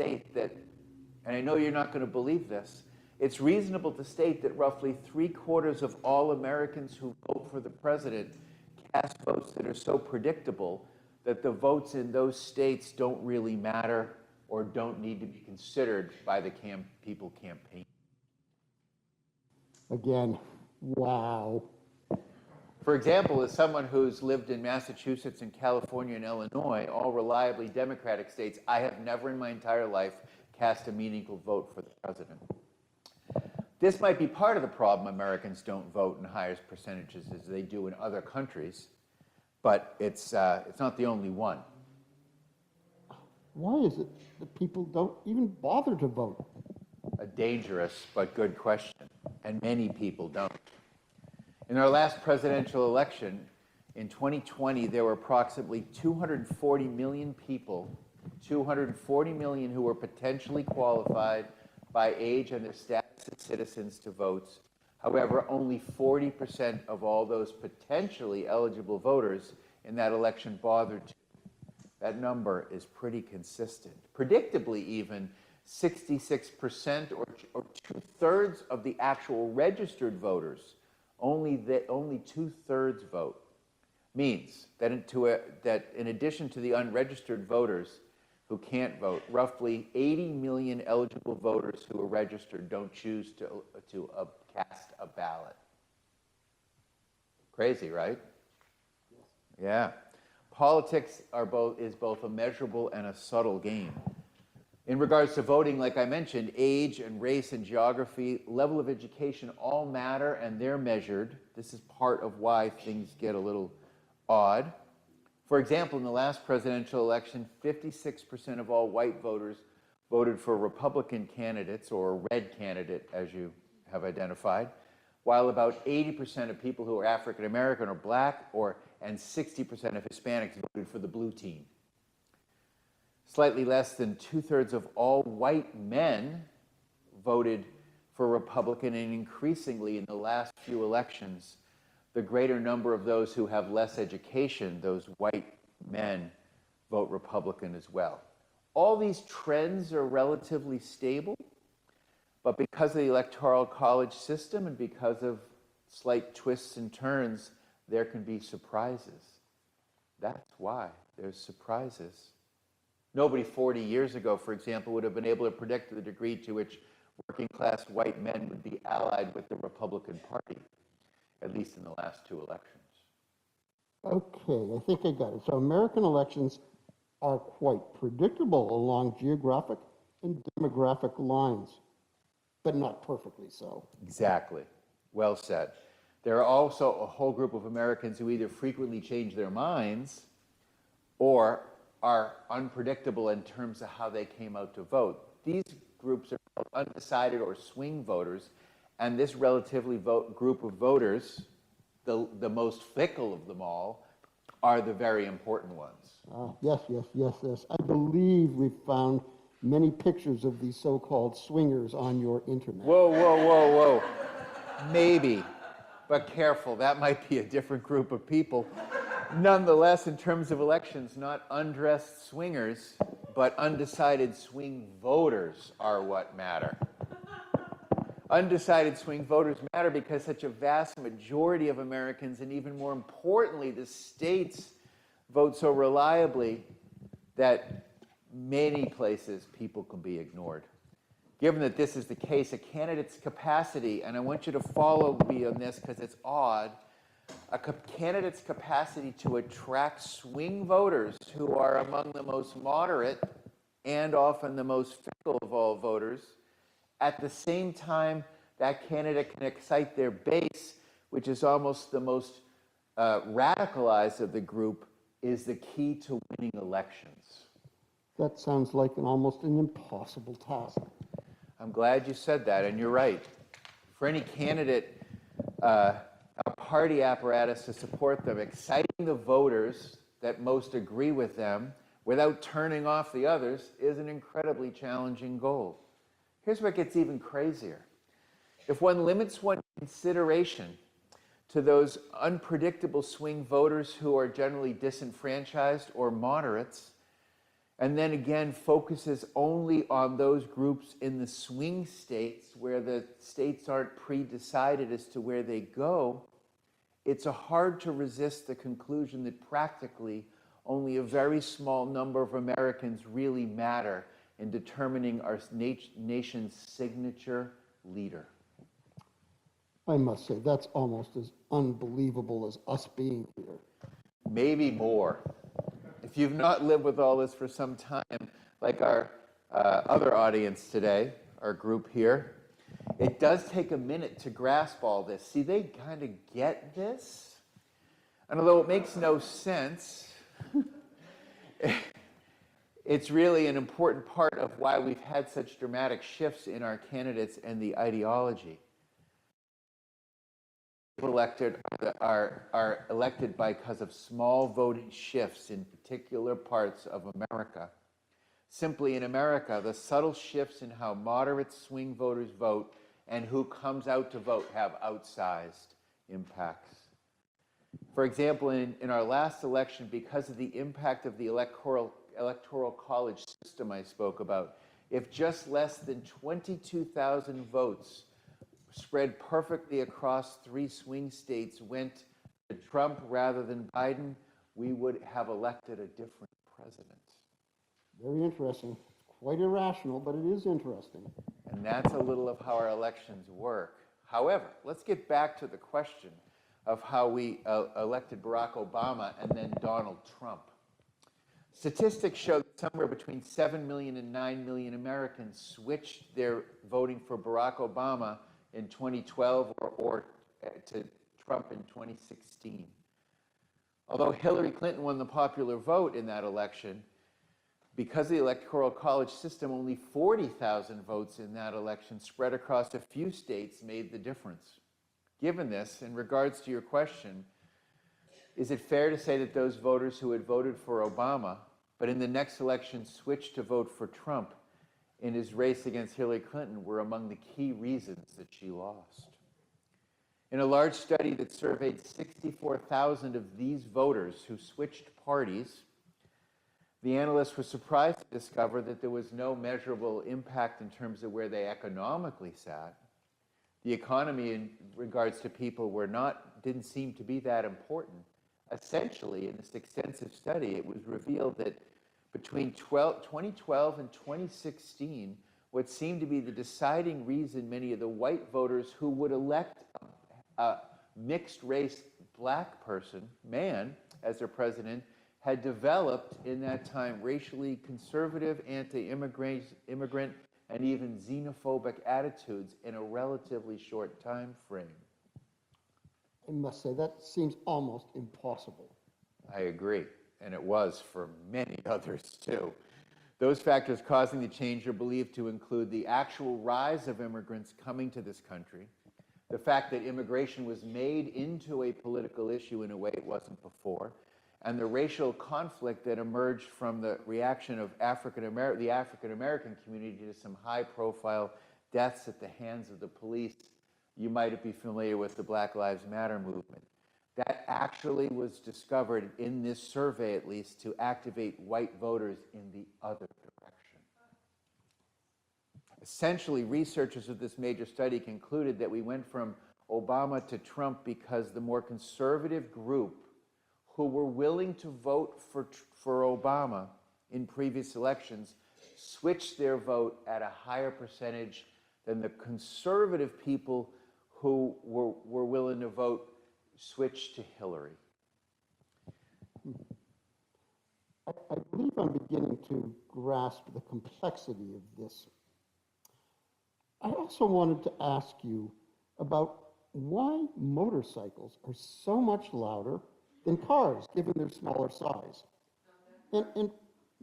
state that, and I know you're not going to believe this, it's reasonable to state that roughly 3/4 of all Americans who vote for the president cast votes that are so predictable that the votes in those states don't really matter or don't need to be considered by the people campaigning. Again, wow. For example, as someone who's lived in Massachusetts and California and Illinois, all reliably Democratic states, I have never in my entire life cast a meaningful vote for the president. This might be part of the problem Americans don't vote in higher percentages as they do in other countries, but it's not the only one. Why is it that people don't even bother to vote? A dangerous but good question, and many people don't. In our last presidential election, in 2020, there were approximately 240 million people, 240 million who were potentially qualified by age and their status as citizens to vote. However, only 40% of all those potentially eligible voters in that election bothered to. That number is pretty consistent. Predictably even, 66% or 2/3 of the actual registered voters, only 2/3 vote, means that in addition to the unregistered voters who can't vote, roughly 80 million eligible voters who are registered don't choose to cast a ballot. Crazy, right? Yes. Yeah. Politics is both a measurable and a subtle game. In regards to voting, like I mentioned, age and race and geography, level of education all matter, and they're measured. This is part of why things get a little odd. For example, in the last presidential election, 56% of all white voters voted for Republican candidates, or a red candidate, as you have identified, while about 80% of people who are African American or black, and 60% of Hispanics voted for the blue team. Slightly less than 2/3 of all white men voted for Republican, and increasingly in the last few elections, the greater number of those who have less education, those white men, vote Republican as well. All these trends are relatively stable, but because of the Electoral College system and because of slight twists and turns, there can be surprises. That's why there's surprises. Nobody 40 years ago, for example, would have been able to predict the degree to which working-class white men would be allied with the Republican Party, at least in the last 2 elections. Okay, I think I got it. So American elections are quite predictable along geographic and demographic lines, but not perfectly so. Exactly. Well said. There are also a whole group of Americans who either frequently change their minds or are unpredictable in terms of how they came out to vote. These groups are called undecided or swing voters, and this relatively group of voters, the most fickle of them all, are the very important ones. Yes. I believe we've found many pictures of these so-called swingers on your internet. Whoa. Maybe, but careful, that might be a different group of people. Nonetheless, in terms of elections, not undressed swingers, but undecided swing voters are what matter. Undecided swing voters matter because such a vast majority of Americans, and even more importantly, the states, vote so reliably that many places people can be ignored. Given that this is the case, a candidate's capacity, and I want you to follow me on this because it's odd, a candidate's capacity to attract swing voters who are among the most moderate and often the most fickle of all voters. At the same time, that candidate can excite their base, which is almost the most radicalized of the group, is the key to winning elections. That sounds like almost an impossible task. I'm glad you said that, and you're right. For any candidate, a party apparatus to support them, exciting the voters that most agree with them without turning off the others is an incredibly challenging goal. Here's what gets even crazier. If one limits one's consideration to those unpredictable swing voters who are generally disenfranchised or moderates, and then again focuses only on those groups in the swing states where the states aren't pre-decided as to where they go, it's hard to resist the conclusion that practically only a very small number of Americans really matter in determining our nation's signature leader. I must say, that's almost as unbelievable as us being here. Maybe more. If you've not lived with all this for some time, like our other audience today, our group here, it does take a minute to grasp all this. See, they kind of get this. And although it makes no sense, it's really an important part of why we've had such dramatic shifts in our candidates and the ideology. Elected are elected because of small voting shifts in particular parts of America. Simply in America, the subtle shifts in how moderate swing voters vote and who comes out to vote have outsized impacts. For example, in our last election, because of the impact of the electoral college system I spoke about, if just less than 22,000 votes spread perfectly across 3 swing states went to Trump rather than Biden, we would have elected a different president. Very interesting. Quite irrational, but it is interesting. And that's a little of how our elections work. However, let's get back to the question of how we elected Barack Obama and then Donald Trump. Statistics show that somewhere between 7 million and 9 million Americans switched their voting for Barack Obama in 2012 or to Trump in 2016. Although Hillary Clinton won the popular vote in that election, because of the Electoral College system, only 40,000 votes in that election spread across a few states made the difference. Given this, in regards to your question, is it fair to say that those voters who had voted for Obama, but in the next election switched to vote for Trump in his race against Hillary Clinton, were among the key reasons that she lost? In a large study that surveyed 64,000 of these voters who switched parties, the analysts were surprised to discover that there was no measurable impact in terms of where they economically sat. The economy in regards to people didn't seem to be that important. Essentially, in this extensive study, it was revealed that between 2012 and 2016, what seemed to be the deciding reason many of the white voters who would elect a mixed-race black man, as their president, had developed in that time racially conservative, anti-immigrant, and even xenophobic attitudes in a relatively short time frame. I must say, that seems almost impossible. I agree, and it was for many others too. Those factors causing the change are believed to include the actual rise of immigrants coming to this country, the fact that immigration was made into a political issue in a way it wasn't before, and the racial conflict that emerged from the reaction of the African American community to some high-profile deaths at the hands of the police. You might be familiar with the Black Lives Matter movement. That actually was discovered in this survey, at least, to activate white voters in the other direction. Essentially, researchers of this major study concluded that we went from Obama to Trump because the more conservative group who were willing to vote for Obama in previous elections switched their vote at a higher percentage than the conservative people who were willing to vote switched to Hillary. I believe I'm beginning to grasp the complexity of this. I also wanted to ask you about why motorcycles are so much louder than cars, given their smaller size. And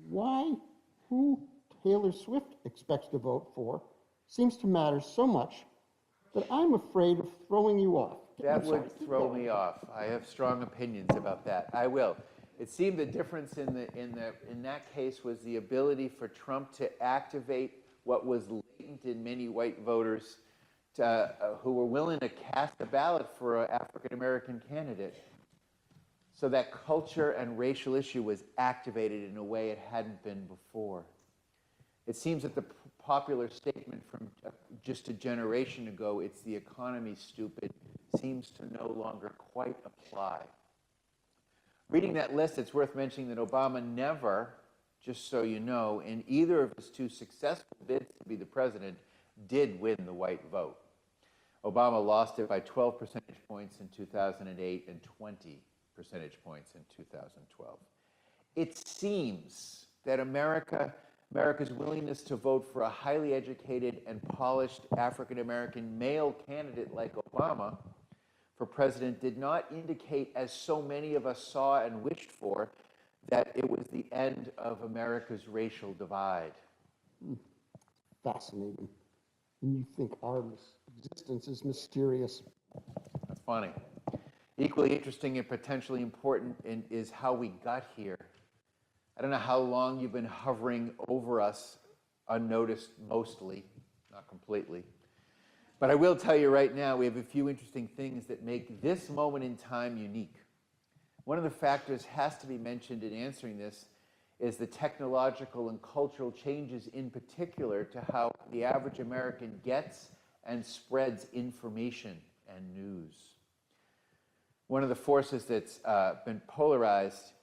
why who Taylor Swift expects to vote for seems to matter so much that I'm afraid of throwing you off. That would throw me off. I have strong opinions about that. I will. It seemed the difference in that case was the ability for Trump to activate what was latent in many white voters who were willing to cast a ballot for an African American candidate. So that culture and racial issue was activated in a way it hadn't been before. It seems that the popular statement from just a generation ago, "It's the economy, stupid," seems to no longer quite apply. Reading that list, it's worth mentioning that Obama never, just so you know, in either of his two successful bids to be the president, did win the white vote. Obama lost it by 12 percentage points in 2008 and 20 percentage points in 2012. It seems that America's willingness to vote for a highly educated and polished African-American male candidate like Obama for president did not indicate, as so many of us saw and wished for, that it was the end of America's racial divide. Fascinating. And you think our existence is mysterious. That's funny. Equally interesting and potentially important is how we got here. I don't know how long you've been hovering over us unnoticed, mostly, not completely. But I will tell you right now, we have a few interesting things that make this moment in time unique. One of the factors has to be mentioned in answering this is the technological and cultural changes in particular to how the average American gets and spreads information and news. One of the forces that's been polarized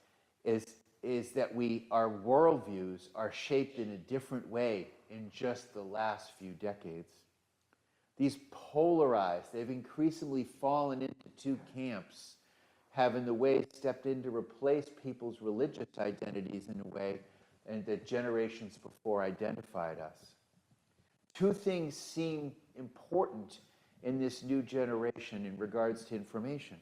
is that our worldviews are shaped in a different way in just the last few decades. These polarized, they've increasingly fallen into two camps, have in the way stepped in to replace people's religious identities in a way and that generations before identified us. Two things seem important in this new generation in regards to information.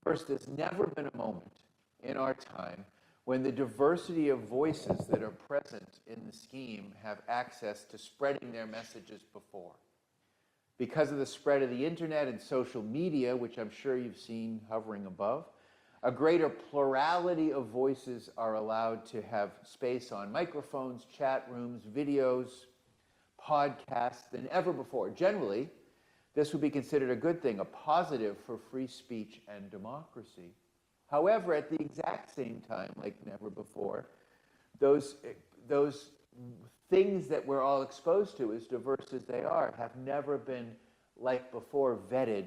First, there's never been a moment in our time when the diversity of voices that are present in the scheme have access to spreading their messages before. Because of the spread of the internet and social media, which I'm sure you've seen hovering above, a greater plurality of voices are allowed to have space on microphones, chat rooms, videos, podcasts than ever before. Generally, this would be considered a good thing, a positive for free speech and democracy. However, at the exact same time, like never before, those things that we're all exposed to, as diverse as they are, have never been, like before, vetted.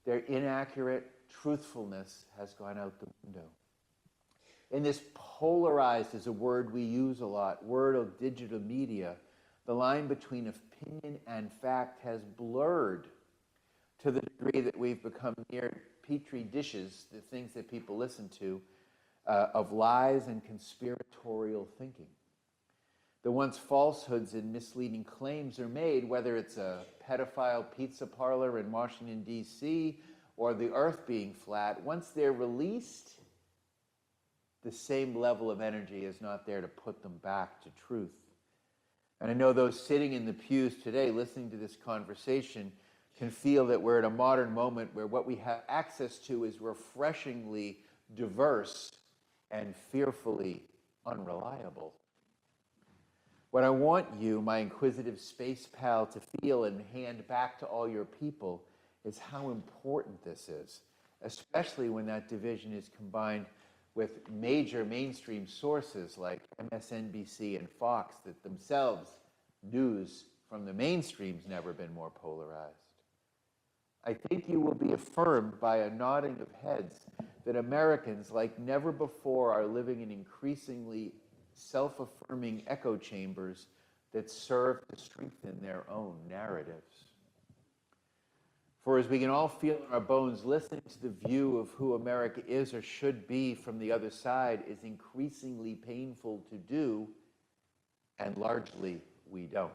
Their inaccurate truthfulness has gone out the window. And this polarized is a word we use a lot, word of digital media. The line between opinion and fact has blurred to the degree that we've become near petri dishes, the things that people listen to, of lies and conspiratorial thinking. The once falsehoods and misleading claims are made, whether it's a pedophile pizza parlor in Washington, D.C., or the earth being flat, once they're released, the same level of energy is not there to put them back to truth. And I know those sitting in the pews today listening to this conversation can feel that we're at a modern moment where what we have access to is refreshingly diverse and fearfully unreliable. What I want you, my inquisitive space pal, to feel and hand back to all your people is how important this is, especially when that division is combined with major mainstream sources like MSNBC and Fox that themselves, news from the mainstream's never been more polarized. I think you will be affirmed by a nodding of heads that Americans, like never before, are living in increasingly self-affirming echo chambers that serve to strengthen their own narratives. For as we can all feel in our bones, listening to the view of who America is or should be from the other side is increasingly painful to do, and largely we don't.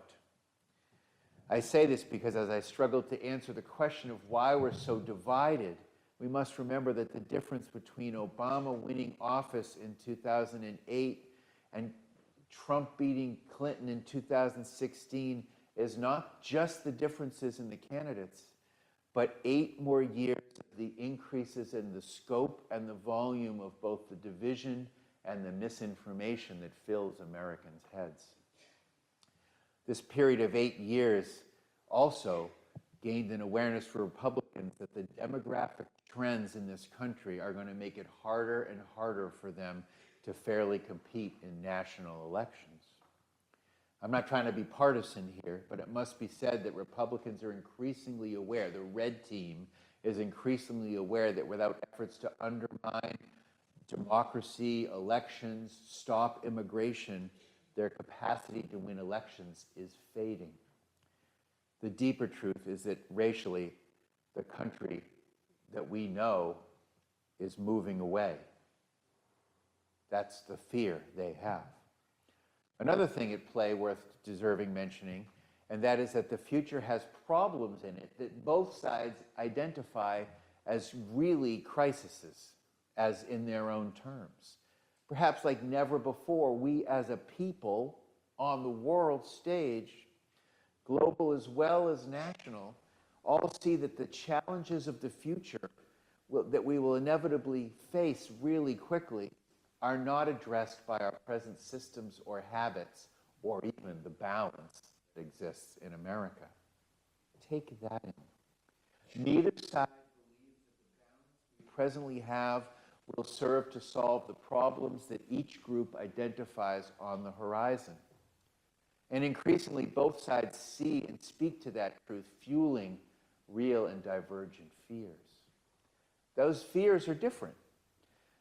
I say this because as I struggle to answer the question of why we're so divided, we must remember that the difference between Obama winning office in 2008 and Trump beating Clinton in 2016 is not just the differences in the candidates, but 8 more years of the increases in the scope and the volume of both the division and the misinformation that fills Americans' heads. This period of 8 years also gained an awareness for Republicans Republicans that the demographic trends in this country are going to make it harder and harder for them to fairly compete in national elections. I'm not trying to be partisan here, but it must be said that Republicans are increasingly aware, the red team is increasingly aware that without efforts to undermine democracy, elections, stop immigration, their capacity to win elections is fading. The deeper truth is that racially, the country that we know is moving away. That's the fear they have. Another thing at play worth deserving mentioning, and that is that the future has problems in it that both sides identify as really crises, as in their own terms. Perhaps like never before, we as a people on the world stage, global as well as national, all see that the challenges of the future that we will inevitably face really quickly are not addressed by our present systems or habits or even the balance that exists in America. Take that in. Neither side believes that the balance we presently have will serve to solve the problems that each group identifies on the horizon. And increasingly, both sides see and speak to that truth, fueling real and divergent fears. Those fears are different.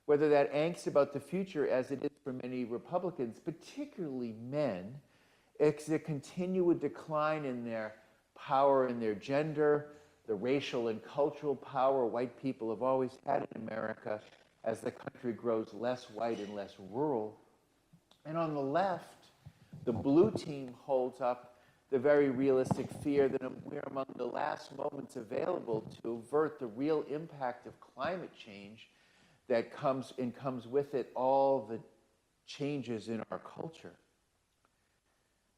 Whether that angst about the future, as it is for many Republicans, particularly men, it's the continued decline in their power in their gender, the racial and cultural power white people have always had in America as the country grows less white and less rural. And on the left, the blue team holds up the very realistic fear that we're among the last moments available to avert the real impact of climate change that comes with it all the changes in our culture.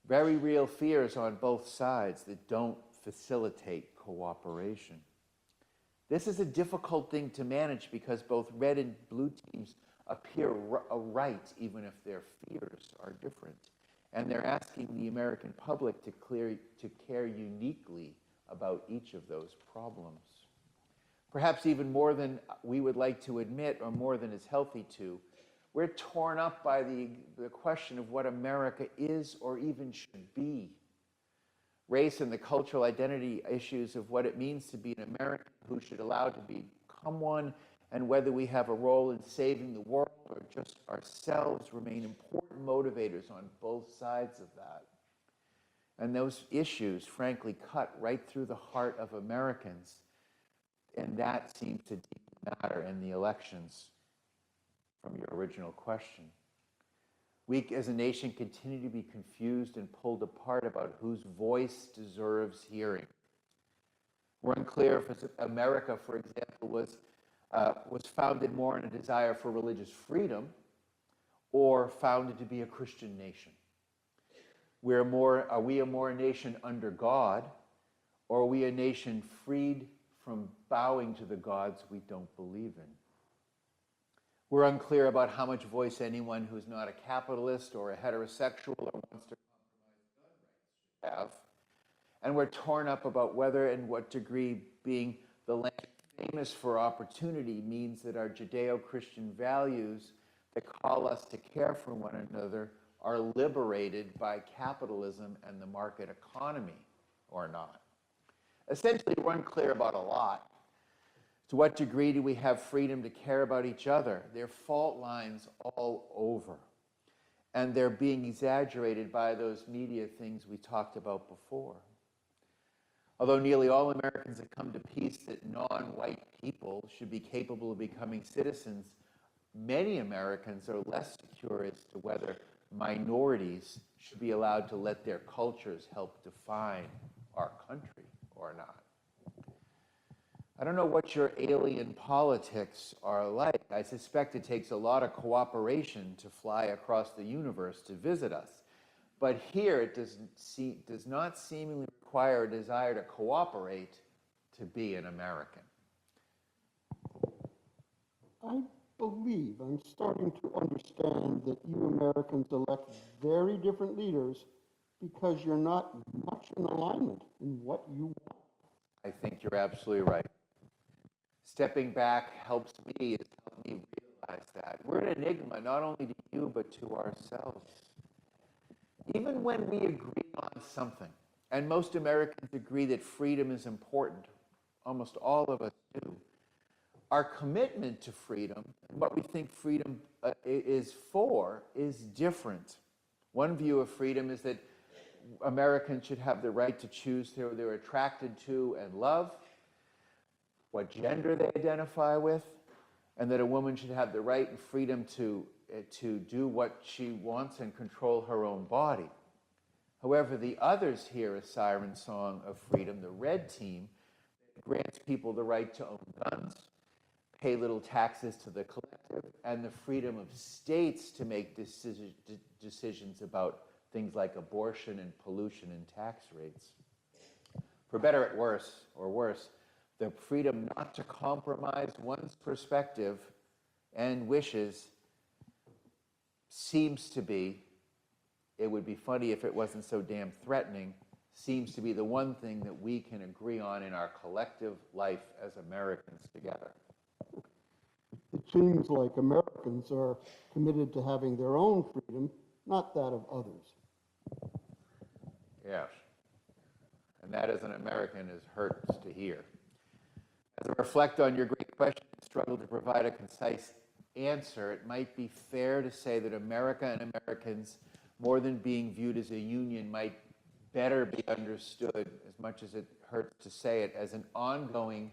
Very real fears on both sides that don't facilitate cooperation. This is a difficult thing to manage because both red and blue teams appear right even if their fears are different. And they're asking the American public to care uniquely about each of those problems. Perhaps even more than we would like to admit, or more than is healthy to, we're torn up by the question of what America is or even should be. Race and the cultural identity issues of what it means to be an American, who should allow to become one, and whether we have a role in saving the world or just ourselves remain important motivators on both sides of that. And those issues, frankly, cut right through the heart of Americans. And that seems to matter in the elections, from your original question. We as a nation continue to be confused and pulled apart about whose voice deserves hearing. We're unclear if America, for example, was founded more in a desire for religious freedom or founded to be a Christian nation. Are we a more nation under God, or are we a nation freed from bowing to the gods we don't believe in? We're unclear about how much voice anyone who's not a capitalist or a heterosexual or wants to compromise gun rights should have. And we're torn up about whether and what degree being the land famous for opportunity means that our Judeo-Christian values that call us to care for one another are liberated by capitalism and the market economy or not. Essentially, we're unclear about a lot. To what degree do we have freedom to care about each other? There are fault lines all over. And they're being exaggerated by those media things we talked about before. Although nearly all Americans have come to peace that non-white people should be capable of becoming citizens, many Americans are less secure as to whether minorities should be allowed to let their cultures help define our country or not. I don't know what your alien politics are like. I suspect it takes a lot of cooperation to fly across the universe to visit us. But here it does not seemingly require a desire to cooperate to be an American. I believe I'm starting to understand that you Americans elect very different leaders because you're not much in alignment in what you want. I think you're absolutely right. Stepping back helps me, has helped me realize that. We're an enigma, not only to you, but to ourselves. Even when we agree on something, and most Americans agree that freedom is important, almost all of us do, our commitment to freedom, and what we think freedom is for, is different. One view of freedom is that Americans should have the right to choose who they're attracted to and love, what gender they identify with, and that a woman should have the right and freedom to do what she wants and control her own body. However, the others hear a siren song of freedom, the red team, that grants people the right to own guns, pay little taxes to the collective, and the freedom of states to make decisions about things like abortion and pollution and tax rates. For better or worse, the freedom not to compromise one's perspective and wishes seems to be, it would be funny if it wasn't so damn threatening, seems to be the one thing that we can agree on in our collective life as Americans together. It seems like Americans are committed to having their own freedom, not that of others. Yes. And that as an American hurts to hear. As I reflect on your great question and struggle to provide a concise answer, it might be fair to say that America and Americans, more than being viewed as a union, might better be understood, as much as it hurts to say it, as an ongoing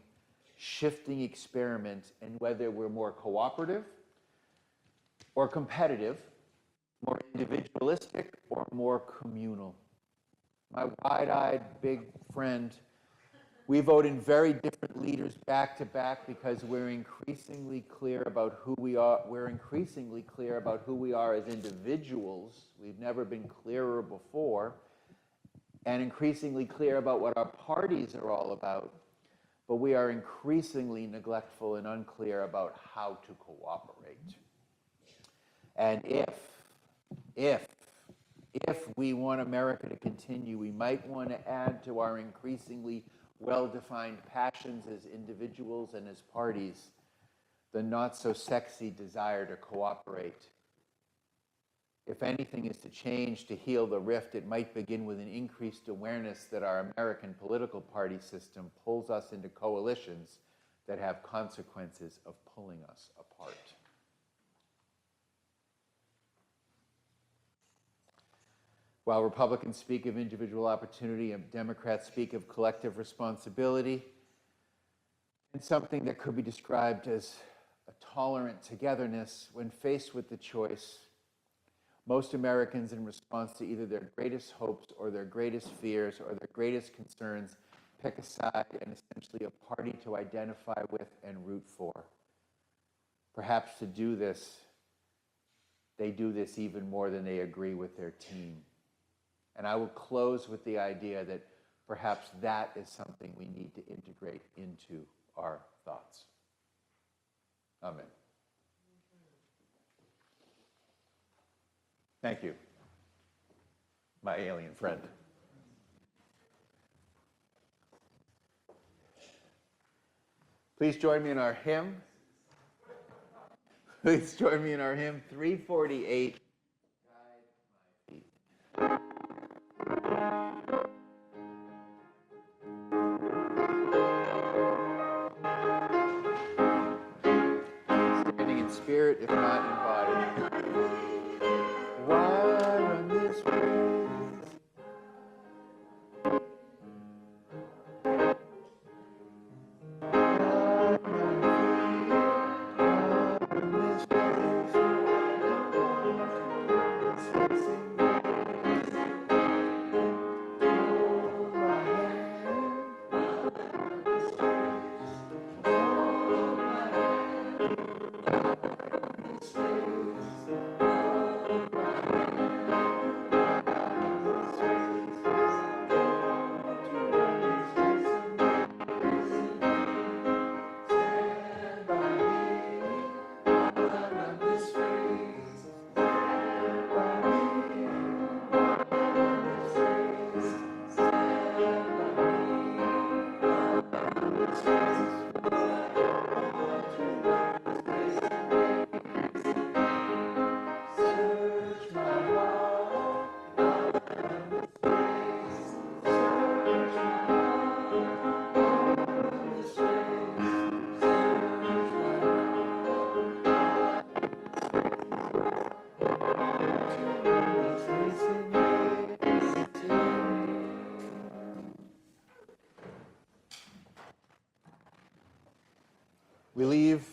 shifting experiment in whether we're more cooperative or competitive, more individualistic or more communal. My wide-eyed big friend, we vote in very different leaders back to back because we're increasingly clear about who we are. We're increasingly clear about who we are as individuals. We've never been clearer before, and increasingly clear about what our parties are all about. But we are increasingly neglectful and unclear about how to cooperate. And if we want America to continue, we might want to add to our increasingly well-defined passions as individuals and as parties the not-so-sexy desire to cooperate. If anything is to change, to heal the rift, it might begin with an increased awareness that our American political party system pulls us into coalitions that have consequences of pulling us apart. While Republicans speak of individual opportunity and Democrats speak of collective responsibility, and something that could be described as a tolerant togetherness, when faced with the choice, most Americans, in response to either their greatest hopes or their greatest fears or their greatest concerns, pick a side and essentially a party to identify with and root for. Perhaps to do this, they do this even more than they agree with their team. And I will close with the idea that perhaps that is something we need to integrate into our thoughts. Amen. Thank you, my alien friend. Please join me in our hymn. Please join me in our hymn 348. Standing in spirit, if not in body. Why run this race? Why run this race? We leave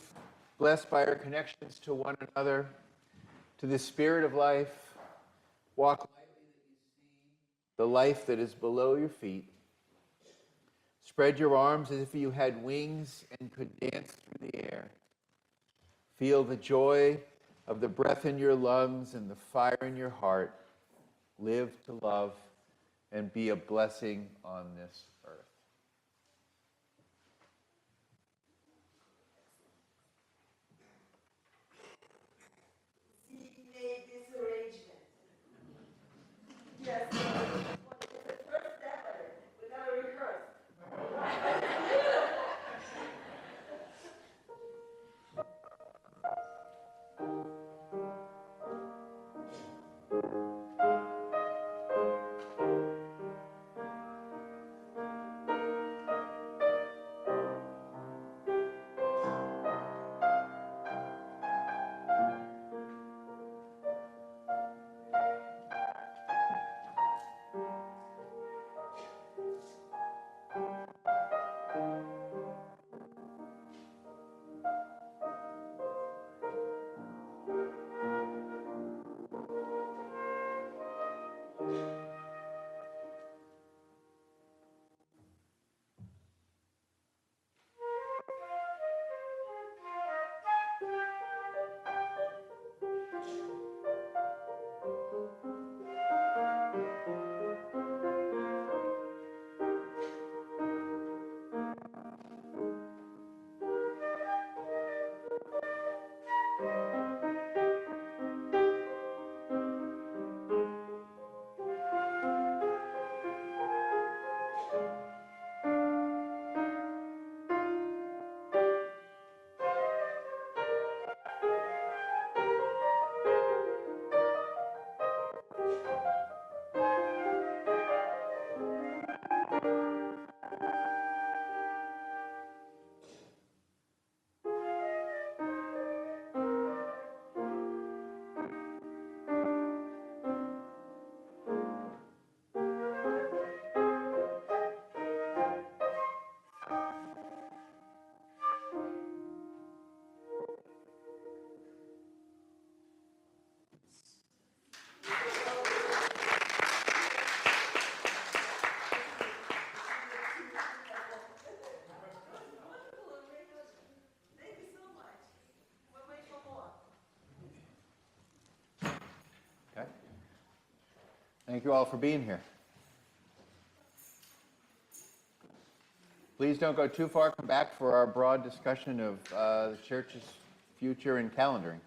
blessed by our connections to one another, to the spirit of life. Walk lightly that you see the life that is below your feet. Spread your arms as if you had wings and could dance through the air. Feel the joy of the breath in your lungs and the fire in your heart. Live to love and be a blessing on this earth. He made this arrangement. Yes, it's the first step of it. We gotta rehearse. Thank you so much. We'll wait for more. Okay. Thank you all for being here. Please don't go too far. Come back for our broad discussion of the church's future and calendaring.